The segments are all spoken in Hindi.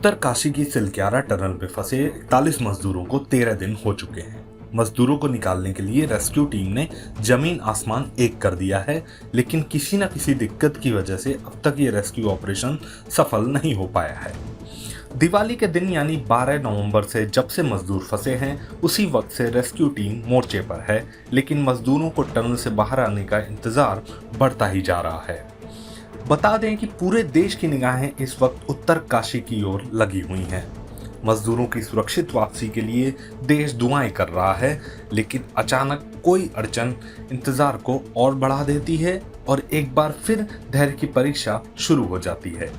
उत्तरकाशी की सिलक्यारा टनल में फंसे 41 मजदूरों को 13 दिन हो चुके हैं। मजदूरों को निकालने के लिए रेस्क्यू टीम ने जमीन आसमान एक कर दिया है, लेकिन किसी न किसी दिक्कत की वजह से अब तक ये रेस्क्यू ऑपरेशन सफल नहीं हो पाया है। दिवाली के दिन यानी 12 नवंबर से जब से मजदूर फंसे हैं, उसी वक्त से रेस्क्यू टीम मोर्चे पर है, लेकिन मजदूरों को टनल से बाहर आने का इंतजार बढ़ता ही जा रहा है। बता दें कि पूरे देश की निगाहें इस वक्त उत्तरकाशी की ओर लगी हुई हैं। मजदूरों की सुरक्षित वापसी के लिए देश दुआएं कर रहा है, लेकिन अचानक कोई अड़चन इंतजार को और बढ़ा देती है और एक बार फिर धैर्य की परीक्षा शुरू हो जाती है।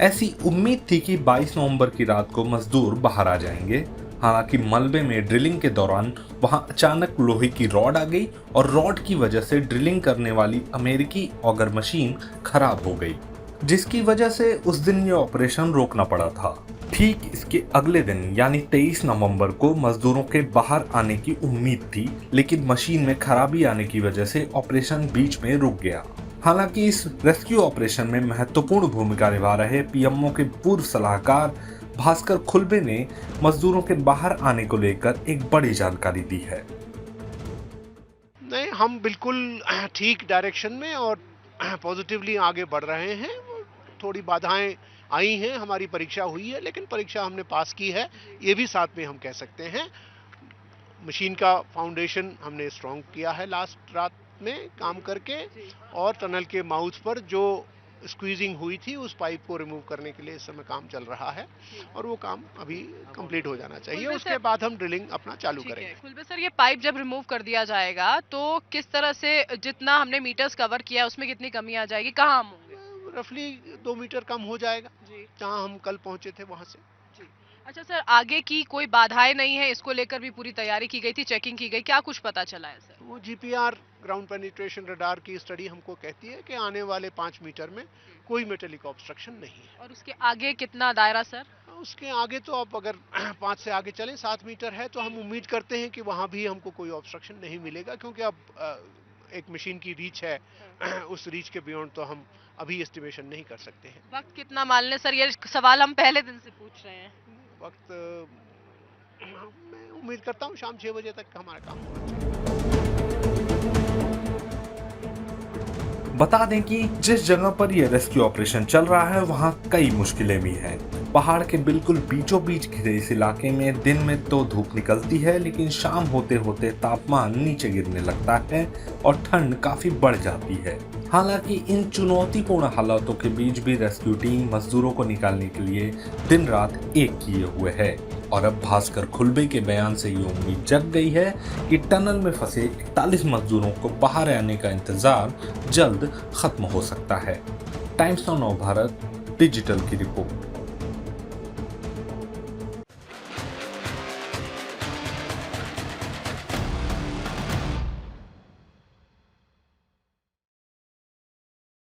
ऐसी उम्मीद थी कि 22 नवंबर की रात को मजदूर बाहर आ जाएंगे। हालांकि मलबे में ड्रिलिंग के दौरान वहां अचानक लोहे की रॉड आ गई और रॉड की वजह से ड्रिलिंग करने वाली अमेरिकी ऑगर मशीन खराब हो गई, जिसकी वजह से उस दिन ये ऑपरेशन रोकना पड़ा था। ठीक इसके अगले दिन यानी 23 नवंबर को मजदूरों के बाहर आने की उम्मीद थी, लेकिन मशीन में खराबी आने की वजह से ऑपरेशन बीच में रुक गया। हालांकि इस रेस्क्यू ऑपरेशन में महत्वपूर्ण भूमिका निभा रहे पीएमओ के पूर्व सलाहकार भास्कर खुलबे ने मजदूरों के बाहर आने को लेकर एक बड़ी जानकारी दी है। नहीं, हम बिल्कुल ठीक डायरेक्शन में और पॉजिटिवली आगे बढ़ रहे हैं। थोड़ी बाधाएं आई हैं, हमारी परीक्षा हुई है, लेकिन परीक्षा हमने पास की है, ये भी साथ में हम कह सकते हैं। मशीन का फाउंडेशन हमने स्ट्रॉन्ग किया है लास्ट रात में काम करके, और टनल के माउथ पर जो स्क्वीजिंग हुई थी उस पाइप को रिमूव करने के लिए इस समय काम चल रहा है और वो काम अभी कंप्लीट हो जाना चाहिए। उसके बाद हम ड्रिलिंग अपना चालू करेंगे। खुलबे सर, ये पाइप जब रिमूव कर दिया जाएगा तो किस तरह से, जितना हमने मीटर्स कवर किया है उसमें कितनी कमी आ जाएगी, कहाँ हम होंगे? रफली 2 मीटर कम हो जाएगा जी। जहाँ हम कल पहुंचे थे वहां से। जी। अच्छा सर, आगे की कोई बाधाएं नहीं है, इसको लेकर भी पूरी तैयारी की गई थी, चेकिंग की गई, क्या कुछ पता चला है सर? वो जीपीआर ग्राउंड पेनिट्रेशन रडार की स्टडी हमको कहती है कि आने वाले 5 मीटर में कोई मेटेलिक ऑब्स्ट्रक्शन नहीं है। और उसके आगे कितना दायरा सर? उसके आगे तो आप अगर 5 से आगे चलें 7 मीटर है, तो हम उम्मीद करते हैं कि वहां भी हमको कोई ऑब्स्ट्रक्शन नहीं मिलेगा, क्योंकि अब एक मशीन की रीच है, उस रीच के बियॉन्ड तो हम अभी एस्टिमेशन नहीं कर सकते हैं। वक्त कितना मान लें सर, ये सवाल हम पहले दिन से पूछ रहे हैं। वक्त मैं उम्मीद करता हूँ शाम 6 बजे तक हमारा काम होगा। बता दें कि जिस जगह पर यह रेस्क्यू ऑपरेशन चल रहा है वहां कई मुश्किलें भी हैं। पहाड़ के बिल्कुल बीचों बीच घिरे इस इलाके में दिन में तो धूप निकलती है, लेकिन शाम होते होते तापमान नीचे गिरने लगता है और ठंड काफी बढ़ जाती है। हालांकि इन चुनौतीपूर्ण हालातों के बीच भी रेस्क्यू टीम मजदूरों को निकालने के लिए दिन रात एक किए हुए है और अब भास्कर खुलबे के बयान से ये उम्मीद जग गई है कि टनल में फंसे 41 मजदूरों को बाहर आने का इंतजार जल्द खत्म हो सकता है। टाइम्स ऑफ नव भारत डिजिटल की रिपोर्ट।